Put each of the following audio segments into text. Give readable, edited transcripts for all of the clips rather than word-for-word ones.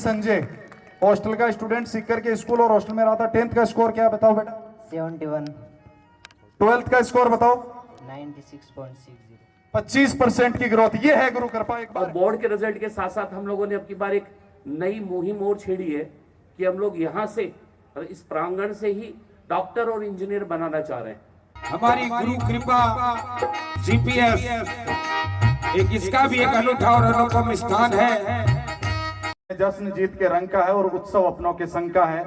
Sanjay hostel का student Sikar के school और हॉस्टल में रहा था। 10th का स्कोर क्या है बताओ बेटा? 71। 12th का स्कोर बताओ? 96.60। 25% की ग्रोथ, ये है गुरु कृपा। एक बार बोर्ड के रिजल्ट के साथ साथ हम लोगों ने अब की बार एक नई मुहिम और छेड़ी है कि हम लोग यहाँ से इस प्रांगण से ही डॉक्टर और इंजीनियर बनाना चाह रहे हैं। हमारी गुरु कृपा जीपीएस एक इसका भी एक अनूठा और अनुपम स्थान है। जश्न जीत के रंग का है और उत्सव अपनों के संग का है।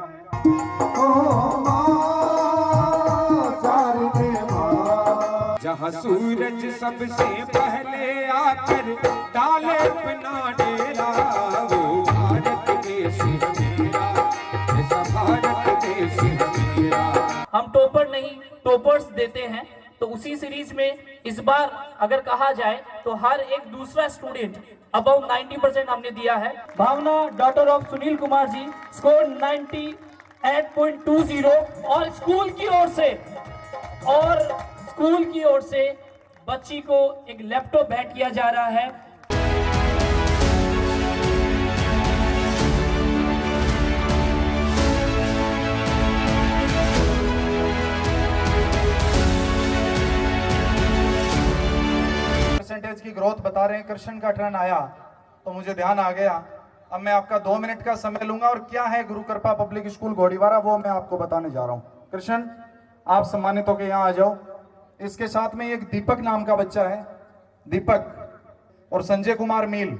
जहाँ सूरज सबसे पहले आकर डाले अपना डेरा, वो भारत देश मेरा, ऐसा भारत देश मेरा। हम टॉपर नहीं टॉपर्स देते हैं। तो उसी सीरीज में इस बार अगर कहा जाए तो हर एक दूसरा स्टूडेंट अबाउट 90% हमने दिया है। Bhavna daughter of Sunil Kumar ji score 98.20 और स्कूल की ओर से बच्ची को एक लैपटॉप भेंट किया जा रहा है। परसेंटेज की ग्रोथ बता रहे हैं। कृष्ण का टर्न आया तो मुझे ध्यान आ गया। अब मैं आपका 2 मिनट का समय लूंगा और क्या है गुरु कृपा पब्लिक स्कूल घोड़ीवारा वो मैं आपको बताने जा रहा हूं। कृष्ण आप सम्मानित होकर यहाँ आ जाओ। इसके साथ में एक दीपक नाम का बच्चा है, दीपक और संजय कुमार मील,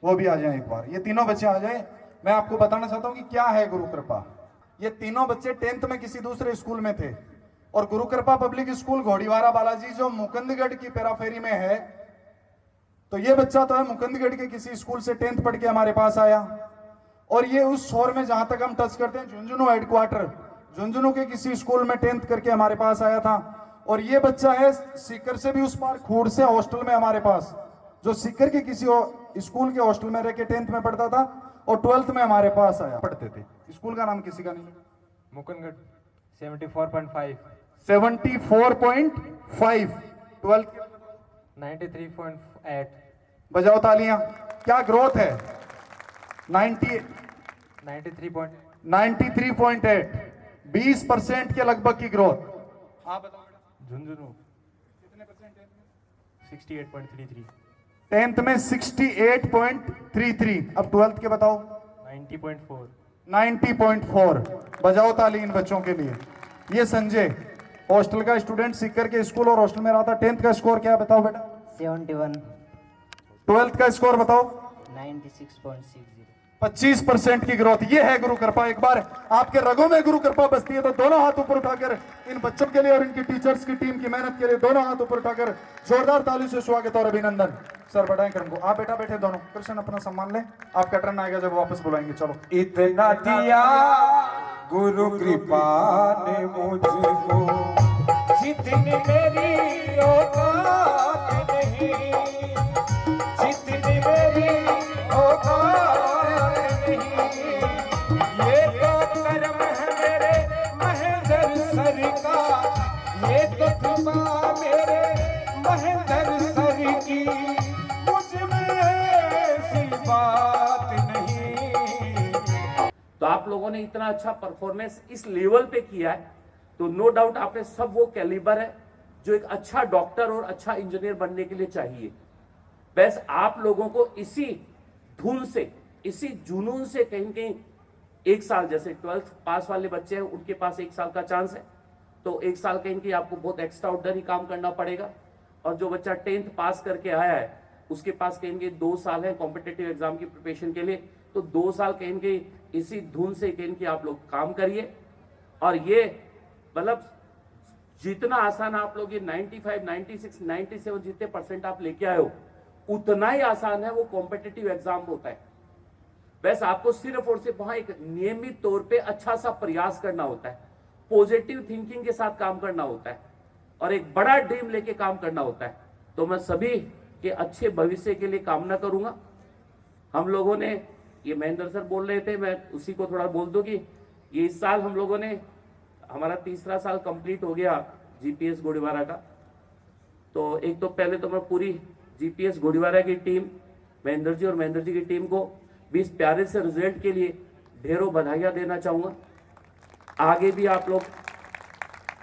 वो भी आ जाए एक बार। ये तीनों बच्चे आ जाए। मैं आपको बताना चाहता हूँ कि क्या है गुरु कृपा। ये तीनों बच्चे 10th में किसी दूसरे स्कूल में थे और गुरु कृपा पब्लिक स्कूल घोड़ीवारा बालाजी जो मुकुंदगढ़ की पेराफेरी में है, तो ये बच्चा तो है मुकुंदगढ़ के किसी स्कूल से 10th पढ़ के हमारे पास आया। और ये उस शोर में जहां तक हम टच करते हैं झुंझुनू हेडक्वार्टर, झुंझुनू के किसी स्कूल में 10th करके हमारे पास आया था। और ये बच्चा है सीकर से भी उस पार खूड़ से हॉस्टल में हमारे पास, जो सीकर के किसी स्कूल के हॉस्टल में रह के 10th में पढ़ता था और 12th में हमारे पास आया। पढ़ते थे, स्कूल का नाम किसी का नहीं। मुकुंदगढ़ 74.5। 74.5। 12th 93.8। बजाओ तालियां। क्या ग्रोथ है? 93.8। 20% के लगभग की ग्रोथ। आप बताओ झुंझुनू कितने परसेंट? 68.33। 10th में 68.33। अब 12th के बताओ? 90.4। 90.4। बजाओ ताली इन बच्चों के लिए। ये संजय हॉस्टल का स्टूडेंट सीकर के स्कूल और हॉस्टल में रहा था। 10th का स्कोर क्या है बताओ बेटा? 71। 12th का स्कोर बताओ? 96.60। 25% की ग्रोथ, ये है गुरु कृपा। एक बार आपके रगों में गुरु कृपा बसती है तो दोनों हाथ ऊपर उठाकर इन बच्चों के लिए और इनकी टीचर्स की टीम की मेहनत के लिए दोनों हाथ ऊपर उठाकर जोरदार ताली से स्वागत और अभिनंदन। सर बढ़ाएं क्रम को। आप बेटा बैठे दोनों। कृष्ण अपना सम्मान ले, आपका टर्न आएगा जब वापस बुलाएंगे। चलो। इतना दिया गुरु कृपा ने मुझको, जितनी मेरी औकात नहीं, जितनी मेरी औकात नहीं। ये तो कर्म है मेरे महेंद्र सर का, ये तो कृपा मेरे महेंद्र सर की, मुझ में ऐसी बात नहीं। तो आप लोगों ने इतना अच्छा परफॉर्मेंस इस लेवल पे किया है तो नो डाउट आप में सब वो कैलिबर है जो एक अच्छा डॉक्टर और अच्छा इंजीनियर बनने के लिए चाहिए। बस आप लोगों को इसी धुन से, इसी जुनून से कहीं कहीं एक साल, जैसे 12th पास वाले बच्चे हैं उनके पास 1 साल का चांस है, तो 1 साल कहीं कहीं आपको बहुत एक्स्ट्रा ऑर्डिनरी काम करना पड़ेगा। और जो बच्चा 10th पास करके आया है उसके पास कहेंगे 2 साल है कॉम्पिटिटिव एग्जाम की प्रिपरेशन के लिए, तो 2 साल कहेंगे इसी धुन से कहेंगे आप लोग काम करिए। और ये मतलब जितना आसान आप लोग ये 95, 96, 97 जितने परसेंट आप लेके आए हो उतना ही आसान है वो कॉम्पिटिटिव एग्जाम होता है। बस आपको सिर्फ और सिर्फ वहां एक नियमित तौर पे अच्छा सा प्रयास करना होता है, पॉजिटिव थिंकिंग के साथ काम करना होता है और एक बड़ा ड्रीम लेके काम करना होता है। तो मैं सभी के अच्छे भविष्य के लिए कामना करूंगा। हम लोगों ने, ये महेंद्र सर बोल रहे थे, मैं उसी को थोड़ा बोल दूं कि ये इस साल हम लोगों ने, हमारा 3रा साल कंप्लीट हो गया जीपीएस घोड़ीवारा का। तो एक तो पहले तो मैं पूरी जीपीएस घोड़ीवारा की टीम, महेंद्र जी और महेंद्र जी की टीम को भी इस प्यारे से रिजल्ट के लिए ढेरों बधाइयाँ देना चाहूँगा। आगे भी आप लोग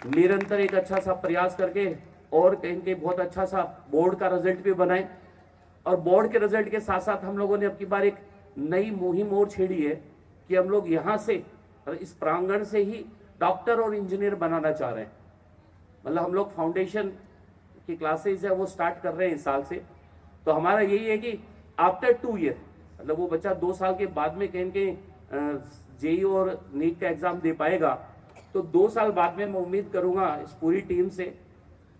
निरंतर एक अच्छा सा प्रयास करके और कहीं के बहुत अच्छा सा बोर्ड का रिजल्ट भी बनाएं। और बोर्ड के रिजल्ट के साथ साथ हम लोगों ने अब की बार एक नई मुहिम और छेड़ी है कि हम लोग यहाँ से इस प्रांगण से ही डॉक्टर और इंजीनियर बनाना चाह रहे हैं। मतलब हम लोग फाउंडेशन की क्लासेस है वो स्टार्ट कर रहे हैं इस साल से। तो हमारा यही है कि आफ्टर 2 ईयर, मतलब वो बच्चा 2 साल के बाद में कहीं कहीं जेई और नीट का एग्जाम दे पाएगा, तो 2 साल बाद में मैं उम्मीद करूंगा इस पूरी टीम से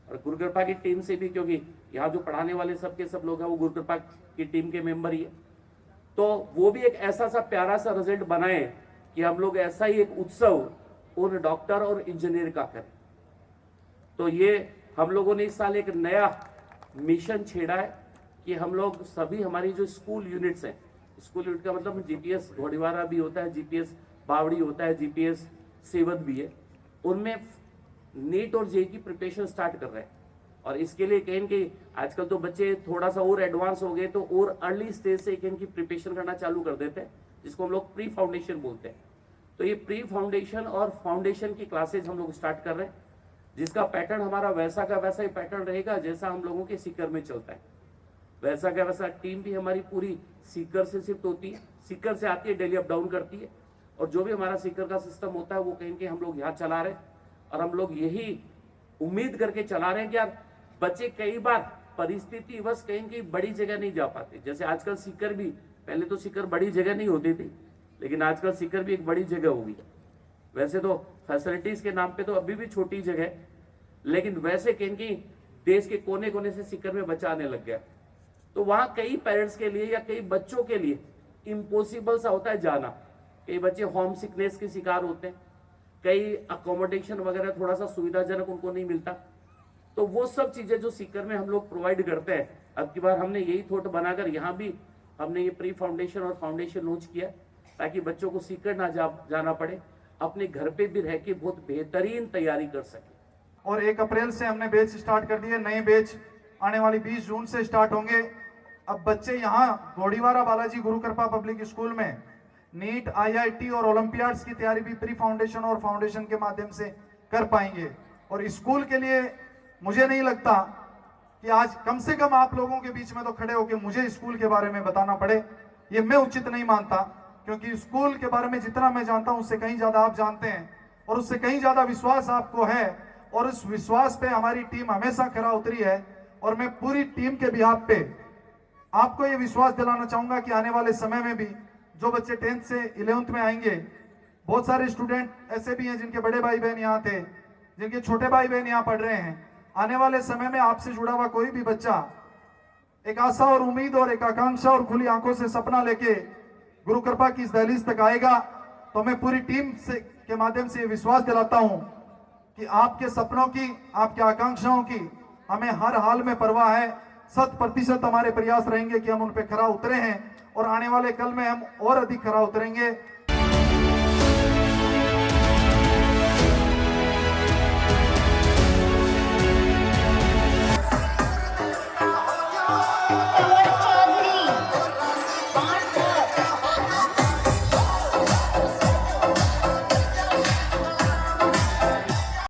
और गुरु कृपा की टीम से भी, क्योंकि यहाँ जो पढ़ाने वाले सब के सब लोग हैं वो गुरु कृपा की टीम के मेंबर ही है, तो वो भी एक ऐसा सा प्यारा सा रिजल्ट बनाए कि हम लोग ऐसा ही एक उत्सव उन डॉक्टर और इंजीनियर का करें। तो ये हम लोगों ने इस साल एक नया मिशन छेड़ा है कि हम लोग सभी हमारी जो स्कूल यूनिट्स हैं, स्कूल यूनिट का मतलब जीपीएस घोड़ीवारा भी होता है, जीपीएस बावड़ी होता है, जीपीएस सेवत भी है, उनमें नीट और जेई की प्रिपरेशन स्टार्ट कर रहे हैं। और इसके लिए कहीं कि आजकल तो बच्चे थोड़ा सा और एडवांस हो गए, तो और अर्ली स्टेज से कहीं की प्रिपरेशन करना चालू कर देते हैं, जिसको हम लोग प्री फाउंडेशन बोलते हैं। तो ये प्री फाउंडेशन और फाउंडेशन की क्लासेज हम लोग स्टार्ट कर रहे हैं, जिसका पैटर्न हमारा वैसा का वैसा ही पैटर्न रहेगा जैसा हम लोगों के सीकर में चलता है। वैसा का वैसा टीम भी हमारी पूरी सीकर से शिफ्ट होती है, सीकर से आती है, डेली अप डाउन करती है, और जो भी हमारा सीकर का सिस्टम होता है वो कहीं के हम लोग यहाँ चला रहे हैं। और हम लोग यही उम्मीद करके चला रहे हैं कि यार बच्चे कई बार परिस्थिति बस कहीं की बड़ी जगह नहीं जा पाते। जैसे आजकल सीकर भी, पहले तो सीकर बड़ी जगह नहीं होती थी, लेकिन आजकल सीकर भी एक बड़ी जगह होगी। वैसे तो फैसिलिटीज के नाम पे तो अभी भी छोटी जगह है, लेकिन वैसे कहीं की देश के कोने कोने से सीकर में बच्चा आने लग गया। तो वहां कई पेरेंट्स के लिए या कई बच्चों के लिए इम्पॉसिबल सा होता है जाना। कई बच्चे होम सिकनेस के शिकार होते हैं, कई अकोमोडेशन वगैरह थोड़ा सा सुविधाजनक उनको नहीं मिलता। तो वो सब चीजें जो सीकर में हम लोग प्रोवाइड करते हैं, अब की बार हमने यही थॉट बनाकर यहाँ भी हमने ये प्री फाउंडेशन और फाउंडेशन लॉन्च किया, ताकि बच्चों को सीकर ना जाना पड़े, अपने घर पे भी रह के बहुत बेहतरीन तैयारी कर सके। और 1 अप्रैल से हमने बैच स्टार्ट कर दिए, नए बैच आने वाली 20 जून से स्टार्ट होंगे। अब बच्चे यहाँ घोड़ीवारा बालाजी गुरु कृपा पब्लिक स्कूल में नीट, आईआईटी और ओलंपियाड्स की तैयारी भी प्री फाउंडेशन और फाउंडेशन के माध्यम से कर पाएंगे। और स्कूल के लिए मुझे नहीं लगता कि आज कम से कम आप लोगों के बीच में तो खड़े होकर मुझे स्कूल के बारे में बताना पड़े, ये मैं उचित नहीं मानता, क्योंकि स्कूल के बारे में जितना मैं जानता हूं उससे कहीं ज्यादा आप जानते हैं, और उससे कहीं ज्यादा विश्वास आपको है, और उस विश्वास पे हमारी टीम हमेशा खरा उतरी है। और मैं पूरी टीम के बिहाफ पे आपको ये विश्वास दिलाना चाहूंगा कि आने वाले समय में भी जो बच्चे 10th से 11th में आएंगे, बहुत सारे स्टूडेंट ऐसे भी हैं जिनके बड़े भाई बहन यहाँ थे, जिनके छोटे भाई बहन यहाँ पढ़ रहे हैं। आने वाले समय में आपसे जुड़ा हुआ कोई भी बच्चा एक आशा और उम्मीद और एक आकांक्षा और खुली आंखों से सपना लेके गुरु कृपा की इस दहलीज तक आएगा, तो मैं पूरी टीम से के माध्यम से विश्वास दिलाता हूं कि आपके सपनों की, आपके आकांक्षाओं की हमें हर हाल में परवाह है। 100% हमारे प्रयास रहेंगे कि हम उन पे खरा उतरे हैं, और आने वाले कल में हम और अधिक खरा उतरेंगे।